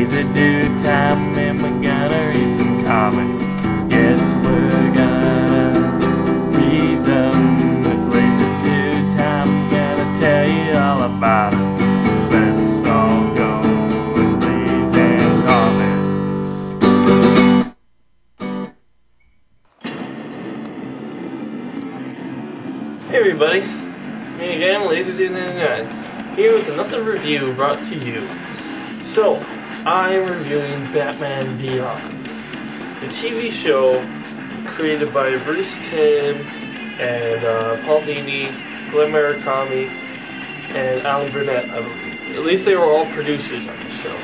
lazy dude time, and we're gonna read some comics. Yes, we're gonna read them. It's lazy dude time, I'm gonna tell you all about it. Let's all go and read them comics. Hey everybody, it's me again, LaserDude99, here with another review brought to you. So, I'm reviewing Batman Beyond, the TV show created by Bruce Timm and Paul Dini, Glen and Alen, I believe. At least they were all producers on the show.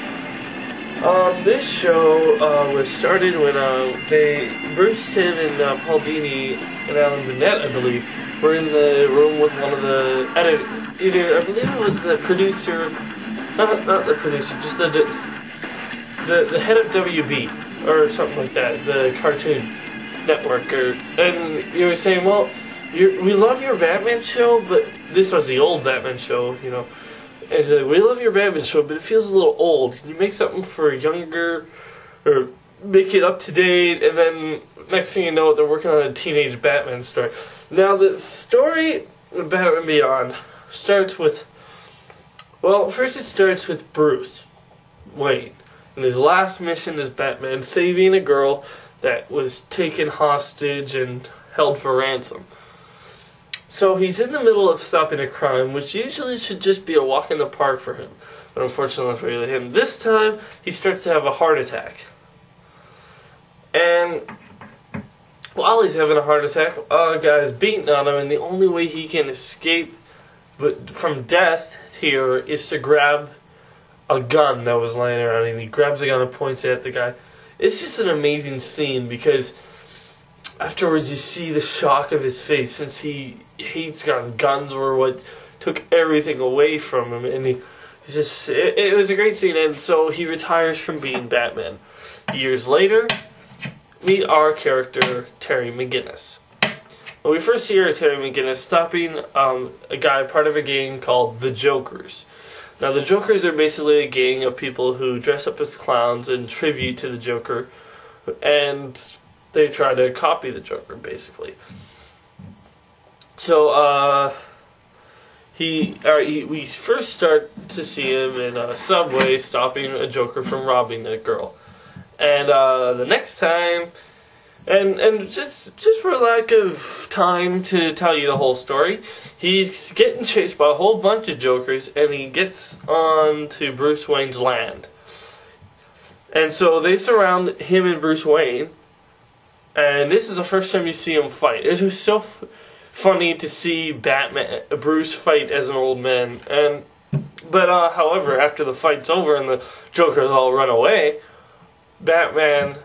This show was started when Bruce Timm and Paul Dini and Alen, I believe, were in the room with one of the I believe it was the producer, not the producer, just the head of WB or something like that, the Cartoon Network, and you were saying, well, we love your Batman show, but this was the old Batman show, you know. And said, we love your Batman show, but it feels a little old. Can you make something for younger, or make it up to date? And then next thing you know, they're working on a teenage Batman story. Now the story of Batman Beyond starts with, well, first it starts with Bruce Wayne and his last mission as Batman, saving a girl that was taken hostage and held for ransom. So he's in the middle of stopping a crime, which usually should just be a walk in the park for him. But unfortunately for him, this time he starts to have a heart attack. And while he's having a heart attack, a guy's beating on him, and the only way he can escape from death here is to grab a gun that was lying around, and he grabs the gun and points it at the guy. It's just an amazing scene, because afterwards you see the shock of his face, since he hates guns. Guns were what took everything away from him, and it was a great scene. And so he retires from being Batman. Years later, meet our character, Terry McGinnis. When we first see her, Terry McGinnis stopping a guy, part of a gang called the Jokers. Now, the Jokers are basically a gang of people who dress up as clowns in tribute to the Joker, and they try to copy the Joker, basically. So, we first start to see him in a subway stopping a Joker from robbing a girl. And the next time, and just for lack of time to tell you the whole story, he's getting chased by a whole bunch of Jokers, and he gets on to Bruce Wayne's land. And so they surround him and Bruce Wayne, and this is the first time you see him fight. It was so funny to see Bruce fight as an old man. But however, after the fight's over and the Jokers all run away, Batman,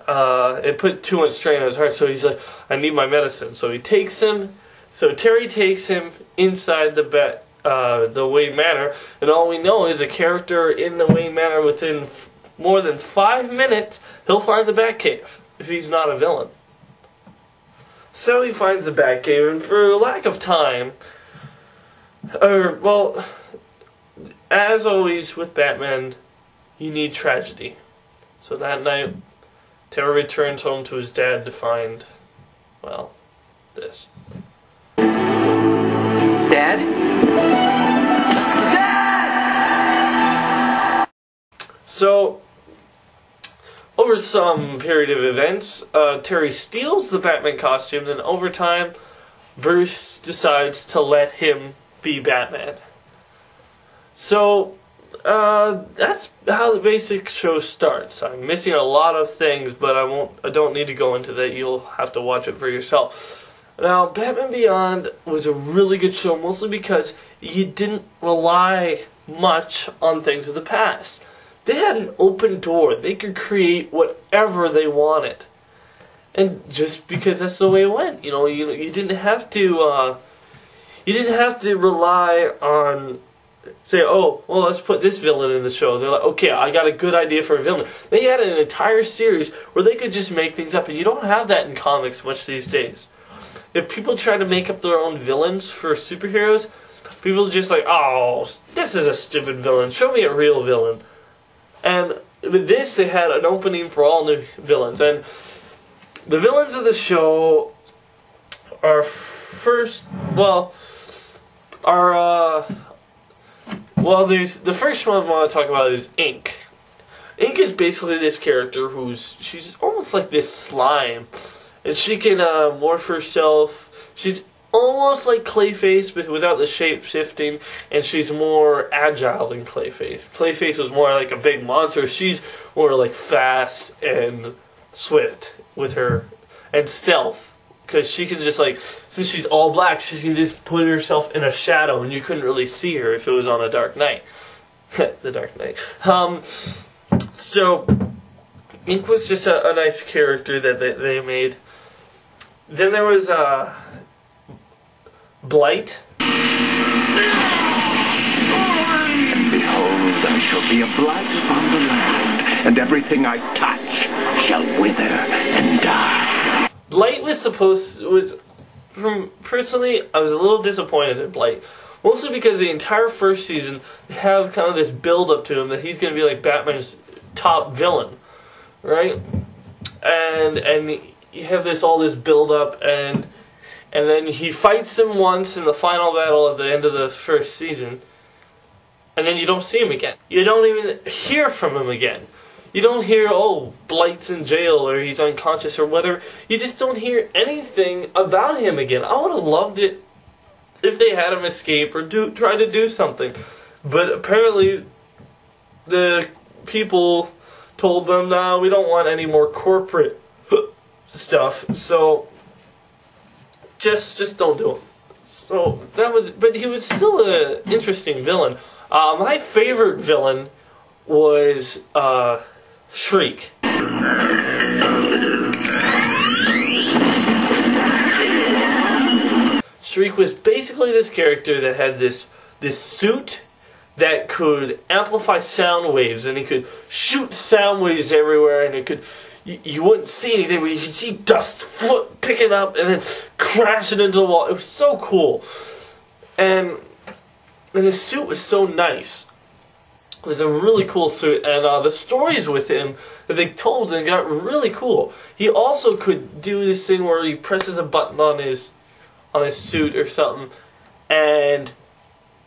it put too much strain on his heart, so he's like, I need my medicine. So he takes him, Terry takes him inside the Wayne Manor, and all we know is a character in the Wayne Manor within more than 5 minutes, he'll find the Batcave, if he's not a villain. So he finds the Batcave, and for lack of time, as always with Batman, you need tragedy. So that night, Terry returns home to his dad to find, well, this. Dad? Dad! So, over some period of events, Terry steals the Batman costume, then over time, Bruce decides to let him be Batman. So, that's how the basic show starts. I'm missing a lot of things, but I don't need to go into that. You'll have to watch it for yourself. Now, Batman Beyond was a really good show, mostly because you didn't rely much on things of the past. They had an open door. They could create whatever they wanted. And just because that's the way it went, you didn't have to rely on, say, oh, well, let's put this villain in the show. They're like, okay, I got a good idea for a villain. They had an entire series where they could just make things up, and you don't have that in comics much these days. If people try to make up their own villains for superheroes, people are just like, oh, this is a stupid villain. Show me a real villain. And with this, they had an opening for all new villains. And the villains of the show are there's the first one I want to talk about is Ink. Ink is basically this character she's almost like this slime, and she can morph herself. She's almost like Clayface, but without the shape shifting, and she's more agile than Clayface. Clayface was more like a big monster. She's more like fast and swift with her, and stealth. Because she can just since she's all black, she can just put herself in a shadow and you couldn't really see her if it was on a dark night. The Dark Knight. So, Ink was just a nice character that they made. Then there was Blight. And behold, I shall be a blight upon the land, and everything I touch shall wither and die. Blight personally, I was a little disappointed in Blight. Mostly because the entire first season, they have kind of this build-up to him that he's going to be like Batman's top villain, right? And you have all this build-up, and then he fights him once in the final battle at the end of the first season, and then you don't see him again. You don't even hear from him again. You don't hear, Blight's in jail or he's unconscious or whatever. You just don't hear anything about him again. I would have loved it if they had him escape or try to do something. But apparently the people told them, no, we don't want any more corporate stuff. So just don't do it. So but he was still an interesting villain. My favorite villain was Shriek. Shriek was basically this character that had this suit that could amplify sound waves, and he could shoot sound waves everywhere, and you wouldn't see anything, but you could see dust picking up and then crashing into the wall. It was so cool. And his suit was so nice. It was a really cool suit, and the stories with him that they told him got really cool. He also could do this thing where he presses a button on his suit or something, and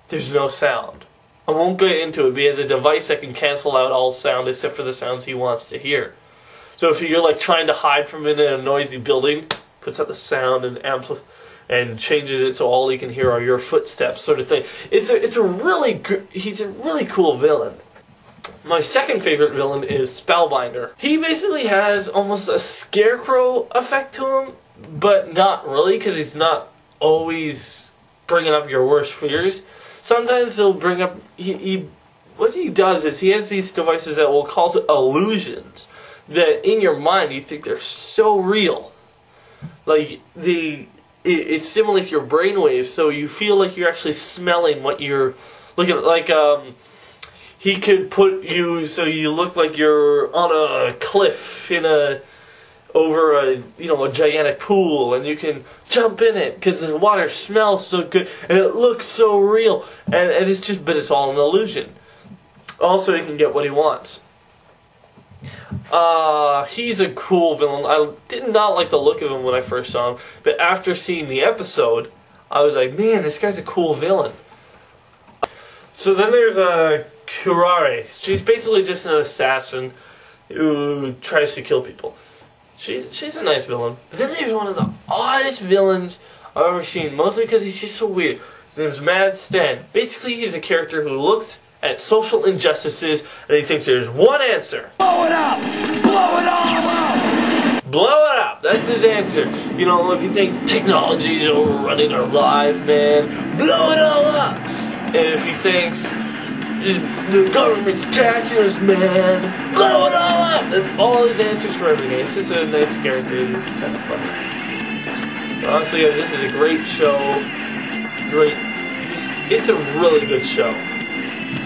there's no sound. I won't get into it, but he has a device that can cancel out all sound except for the sounds he wants to hear. So if you're trying to hide from him in a noisy building, puts out the sound and changes it so all you can hear are your footsteps, sort of thing. He's a really cool villain. My second favorite villain is Spellbinder. He basically has almost a scarecrow effect to him, but not really, because he's not always bringing up your worst fears. Sometimes he'll bring up... What he does is he has these devices that will cause illusions that in your mind you think they're so real. It stimulates your brainwaves, so you feel like you're actually smelling what you're looking at. He could put you so you look like you're on a cliff over a gigantic pool, and you can jump in it because the water smells so good and it looks so real, but it's all an illusion. Also, he can get what he wants. He's a cool villain. I did not like the look of him when I first saw him, but after seeing the episode, I was like, man, this guy's a cool villain. So then there's Kurare. She's basically just an assassin who tries to kill people. She's a nice villain. But then there's one of the oddest villains I've ever seen, mostly because he's just so weird. His name's Mad Stan. Basically, he's a character who looks at social injustices and he thinks there's one answer. Blow it up! Blow it all up! Blow it up! That's his answer. If he thinks technology is overrunning our life, man, blow it all up! And if he thinks the government's taxing us, man, blow it all up! That's all his answers for everything. It's just a nice character. It's kind of funny. Honestly, guys, this is a great show. It's a really good show.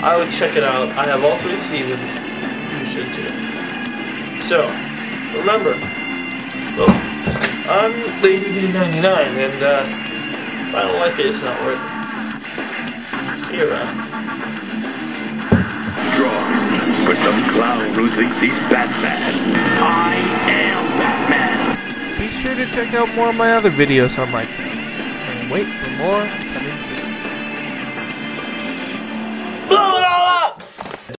I would check it out. I have all 3 seasons. You should too. So, remember, I'm LazyD99, and if I don't like it, it's not worth it. See you around. Drawn for some cloud. who thinks he's Batman. I am Batman. Be sure to check out more of my other videos on my channel. And wait for more coming soon.